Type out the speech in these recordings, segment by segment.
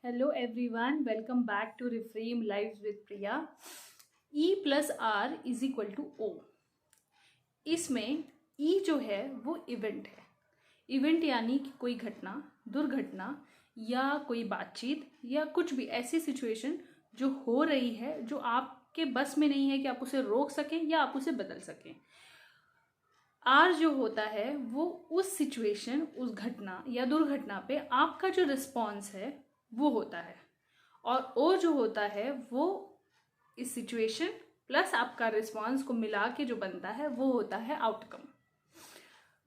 Hello everyone, welcome back to Reframe Lives with Priya. E plus R is equal to O. इसमें E जो है वो event है। Event यानी कि कोई घटना, दुर्घटना या कोई बातचीत या कुछ भी ऐसी सिचुएशन जो हो रही है जो आपके बस में नहीं है कि आप उसे रोक सकें या आप उसे बदल सकें। आर जो होता है वो उस सिचुएशन, उस घटना या दुर्घटना पे आपका जो रिस्पॉन्स है वो होता है, और ओ जो होता है वो इस सिचुएशन प्लस आपका रिस्पॉन्स को मिला के जो बनता है वो होता है आउटकम।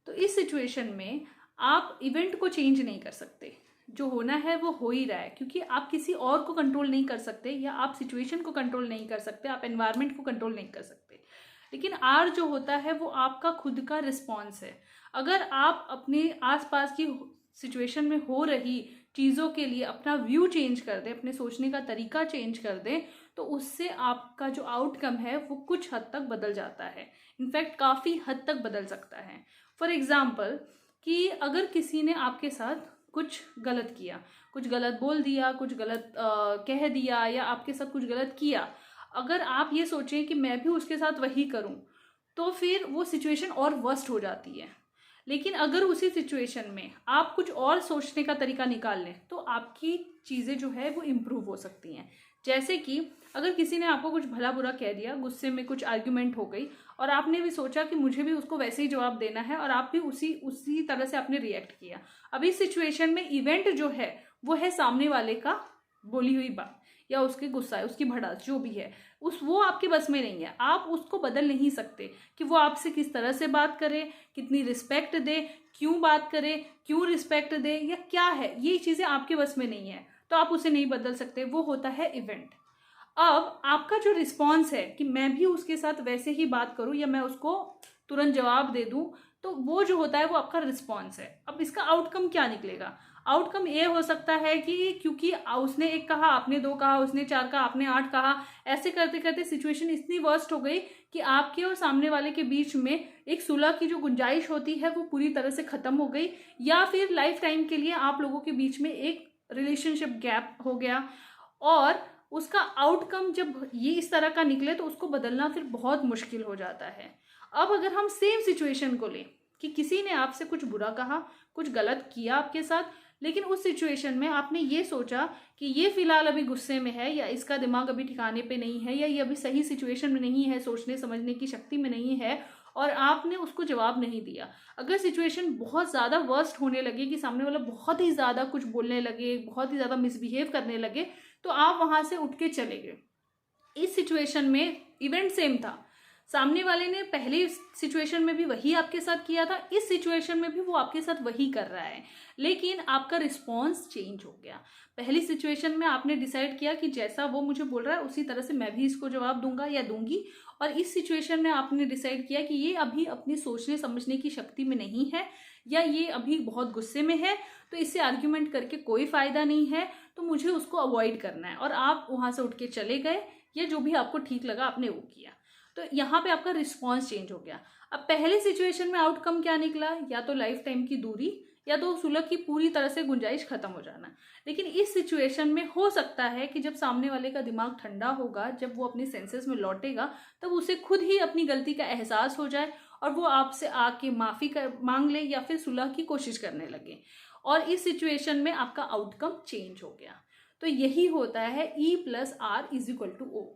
तो इस सिचुएशन में आप इवेंट को चेंज नहीं कर सकते, जो होना है वो हो ही रहा है, क्योंकि आप किसी और को कंट्रोल नहीं कर सकते या आप सिचुएशन को कंट्रोल नहीं कर सकते, आप एनवायरनमेंट को कंट्रोल नहीं कर सकते। लेकिन आर जो होता है वो आपका खुद का रिस्पॉन्स है। अगर आप अपने आसपास की सिचुएशन में हो रही चीज़ों के लिए अपना व्यू चेंज कर दें, अपने सोचने का तरीका चेंज कर दें, तो उससे आपका जो आउटकम है वो कुछ हद तक बदल जाता है। इनफैक्ट काफ़ी हद तक बदल सकता है। फॉर एग्जाम्पल कि अगर किसी ने आपके साथ कुछ गलत किया, कुछ गलत बोल दिया, कुछ गलत कह दिया या आपके साथ कुछ गलत किया, अगर आप ये सोचें कि मैं भी उसके साथ वही करूं, तो फिर वो सिचुएशन और वर्स्ट हो जाती है। लेकिन अगर उसी सिचुएशन में आप कुछ और सोचने का तरीका निकाल लें तो आपकी चीज़ें जो है वो इम्प्रूव हो सकती हैं। जैसे कि अगर किसी ने आपको कुछ भला बुरा कह दिया, गुस्से में कुछ आर्ग्यूमेंट हो गई और आपने भी सोचा कि मुझे भी उसको वैसे ही जवाब देना है, और आप भी उसी तरह से आपने रिएक्ट किया। अब इस सिचुएशन में इवेंट जो है वो है सामने वाले का बोली हुई बात या उसके गुस्सा, उसकी भड़ास जो भी है, वो आपके बस में नहीं है। आप उसको बदल नहीं सकते कि वो आपसे किस तरह से बात करे, कितनी रिस्पेक्ट दे, क्यों बात करे, क्यों रिस्पेक्ट दे या क्या है, ये चीज़ें आपके बस में नहीं है, तो आप उसे नहीं बदल सकते। वो होता है इवेंट। अब आपका जो रिस्पॉन्स है कि मैं भी उसके साथ वैसे ही बात करूं या मैं उसको तुरंत जवाब दे दूं, तो वो जो होता है वो आपका रिस्पॉन्स है। अब इसका आउटकम क्या निकलेगा? आउटकम ये हो सकता है कि क्योंकि उसने एक कहा, आपने दो कहा, उसने चार कहा, आपने आठ कहा, ऐसे करते करते सिचुएशन इतनी वर्स्ट हो गई कि आपके और सामने वाले के बीच में एक सुलह की जो गुंजाइश होती है वो पूरी तरह से खत्म हो गई, या फिर लाइफ टाइम के लिए आप लोगों के बीच में एक रिलेशनशिप गैप हो गया। और उसका आउटकम जब ये इस तरह का निकले तो उसको बदलना फिर बहुत मुश्किल हो जाता है। अब अगर हम सेम सिचुएशन को लें कि किसी ने आपसे कुछ बुरा कहा, कुछ गलत किया आपके साथ, लेकिन उस सिचुएशन में आपने ये सोचा कि ये फिलहाल अभी गुस्से में है या इसका दिमाग अभी ठिकाने पे नहीं है या ये अभी सही सिचुएशन में नहीं है, सोचने समझने की शक्ति में नहीं है, और आपने उसको जवाब नहीं दिया। अगर सिचुएशन बहुत ज़्यादा वर्स्ट होने लगे कि सामने वाला बहुत ही ज़्यादा कुछ बोलने लगे, बहुत ही ज़्यादा मिसबिहेव करने लगे, तो आप वहाँ से उठ के चले गए। इस सिचुएशन में इवेंट सेम था, सामने वाले ने पहली सिचुएशन में भी वही आपके साथ किया था, इस सिचुएशन में भी वो आपके साथ वही कर रहा है, लेकिन आपका रिस्पॉन्स चेंज हो गया। पहली सिचुएशन में आपने डिसाइड किया कि जैसा वो मुझे बोल रहा है उसी तरह से मैं भी इसको जवाब दूंगा या दूंगी, और इस सिचुएशन में आपने डिसाइड किया कि ये अभी अपनी सोचने समझने की शक्ति में नहीं है या ये अभी बहुत गुस्से में है, तो इससे आर्ग्यूमेंट करके कोई फायदा नहीं है, तो मुझे उसको अवॉइड करना है, और आप वहां से उठ के चले गए या जो भी आपको ठीक लगा आपने वो किया। तो यहाँ पे आपका रिस्पॉन्स चेंज हो गया। अब पहले सिचुएशन में आउटकम क्या निकला? या तो लाइफ टाइम की दूरी या तो सुलह की पूरी तरह से गुंजाइश खत्म हो जाना। लेकिन इस सिचुएशन में हो सकता है कि जब सामने वाले का दिमाग ठंडा होगा, जब वो अपने सेंसेस में लौटेगा, तब उसे खुद ही अपनी गलती का एहसास हो जाए और वो आपसे आके माफ़ी मांग ले या फिर सुलह की कोशिश करने लगे, और इस सिचुएशन में आपका आउटकम चेंज हो गया। तो यही होता है E plus R is equal to O.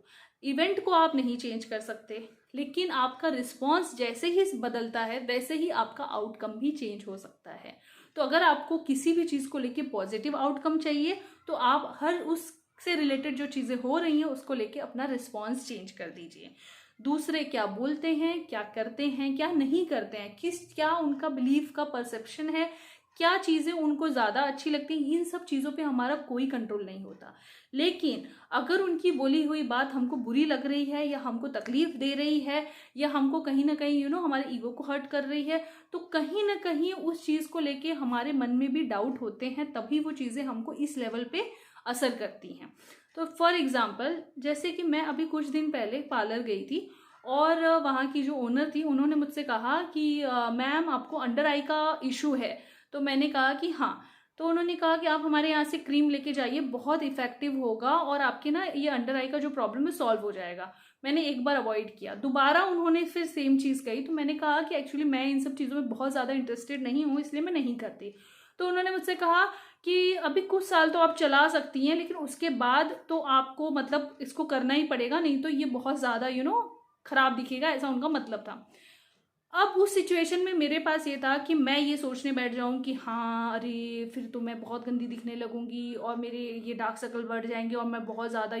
Event को आप नहीं चेंज कर सकते, लेकिन आपका रिस्पॉन्स जैसे ही बदलता है वैसे ही आपका आउटकम भी चेंज हो सकता है। तो अगर आपको किसी भी चीज़ को लेके पॉजिटिव आउटकम चाहिए तो आप हर उससे रिलेटेड जो चीज़ें हो रही हैं उसको लेके अपना रिस्पॉन्स चेंज कर दीजिए। दूसरे क्या बोलते हैं, क्या करते हैं, क्या नहीं करते हैं, क्या उनका बिलीफ का परसेप्शन है, क्या चीज़ें उनको ज़्यादा अच्छी लगती हैं, इन सब चीज़ों पे हमारा कोई कंट्रोल नहीं होता। लेकिन अगर उनकी बोली हुई बात हमको बुरी लग रही है या हमको तकलीफ दे रही है या हमको कहीं ना कहीं हमारे ईगो को हर्ट कर रही है, तो कहीं ना कहीं उस चीज़ को लेके हमारे मन में भी डाउट होते हैं, तभी वो चीज़ें हमको इस लेवल पे असर करती हैं। तो फॉर एग्जाम्पल, जैसे कि मैं अभी कुछ दिन पहले पार्लर गई थी और वहाँ की जो ओनर थी उन्होंने मुझसे कहा कि मैम आपको अंडर आई का इशू है। तो मैंने कहा कि हाँ। तो उन्होंने कहा कि आप हमारे यहाँ से क्रीम लेके जाइए, बहुत इफेक्टिव होगा और आपके ना ये अंडर आई का जो प्रॉब्लम है सॉल्व हो जाएगा। मैंने एक बार अवॉइड किया, दोबारा उन्होंने फिर सेम चीज़ कही, तो मैंने कहा कि एक्चुअली मैं इन सब चीज़ों में बहुत ज़्यादा इंटरेस्टेड नहीं हूँ, इसलिए मैं नहीं करती। तो उन्होंने मुझसे कहा कि अभी कुछ साल तो आप चला सकती हैं, लेकिन उसके बाद तो आपको मतलब इसको करना ही पड़ेगा, नहीं तो ये बहुत ज़्यादा खराब दिखेगा, ऐसा उनका मतलब था। अब उस सिचुएशन में मेरे पास ये था कि मैं ये सोचने बैठ जाऊं कि हाँ अरे फिर तो मैं बहुत गंदी दिखने लगूंगी और मेरे ये डार्क सर्कल बढ़ जाएंगे और मैं बहुत ज़्यादा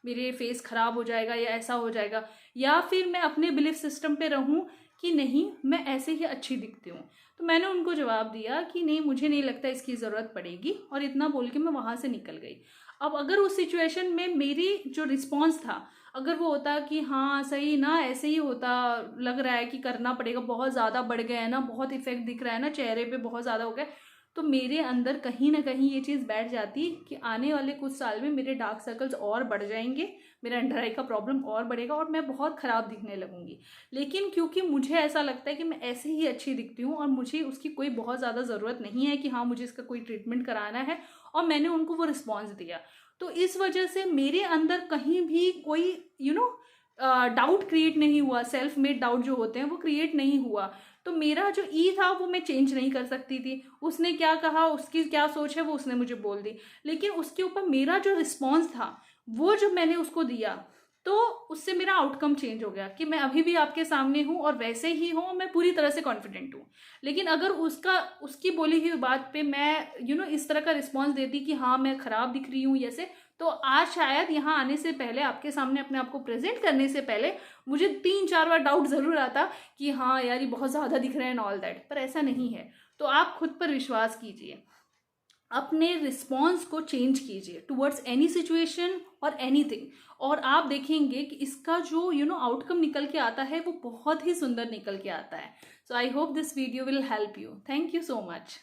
मेरे फेस खराब हो जाएगा या ऐसा हो जाएगा, या फिर मैं अपने बिलीफ सिस्टम पे रहूं कि नहीं मैं ऐसे ही अच्छी दिखती हूँ। तो मैंने उनको जवाब दिया कि नहीं, मुझे नहीं लगता इसकी ज़रूरत पड़ेगी, और इतना बोल के मैं वहाँ से निकल गई। अब अगर उस सिचुएशन में मेरी जो रिस्पॉन्स था, अगर वो होता कि हाँ सही ना, ऐसे ही होता, लग रहा है कि करना पड़ेगा, बहुत ज़्यादा बढ़ गया है ना, बहुत इफेक्ट दिख रहा है ना चेहरे पे, बहुत ज़्यादा हो गया, तो मेरे अंदर कहीं ना कहीं ये चीज़ बैठ जाती कि आने वाले कुछ साल में मेरे डार्क सर्कल्स और बढ़ जाएंगे, मेरा अंडर आई का प्रॉब्लम और बढ़ेगा और मैं बहुत ख़राब दिखने लगूंगी। लेकिन क्योंकि मुझे ऐसा लगता है कि मैं ऐसे ही अच्छी दिखती हूँ और मुझे उसकी कोई बहुत ज़्यादा ज़रूरत नहीं है कि हाँ मुझे इसका कोई ट्रीटमेंट कराना है, और मैंने उनको वो रिस्पॉन्स दिया, तो इस वजह से मेरे अंदर कहीं भी कोई डाउट क्रिएट नहीं हुआ, सेल्फ मेड डाउट जो होते हैं वो क्रिएट नहीं हुआ। तो मेरा जो ई था वो मैं चेंज नहीं कर सकती थी, उसने क्या कहा, उसकी क्या सोच है वो उसने मुझे बोल दी, लेकिन उसके ऊपर मेरा जो रिस्पॉन्स था वो जो मैंने उसको दिया, तो उससे मेरा आउटकम चेंज हो गया कि मैं अभी भी आपके सामने हूँ और वैसे ही हूँ, मैं पूरी तरह से कॉन्फिडेंट हूँ। लेकिन अगर उसकी बोली हुई बात पे मैं इस तरह का रिस्पॉन्स देती कि हाँ मैं खराब दिख रही हूँ जैसे, तो आज शायद यहाँ आने से पहले, आपके सामने अपने आप को प्रेजेंट करने से पहले, मुझे 3-4 बार डाउट ज़रूर आता कि हाँ यार ये बहुत ज़्यादा दिख रहा है एंड ऑल दैट, पर ऐसा नहीं है। तो आप खुद पर विश्वास कीजिए, अपने रिस्पॉन्स को चेंज कीजिए टुवर्ड्स एनी सिचुएशन और एनीथिंग, और आप देखेंगे कि इसका जो आउटकम निकल के आता है वो बहुत ही सुंदर निकल के आता है। So I hope this video will help you. Thank you so much.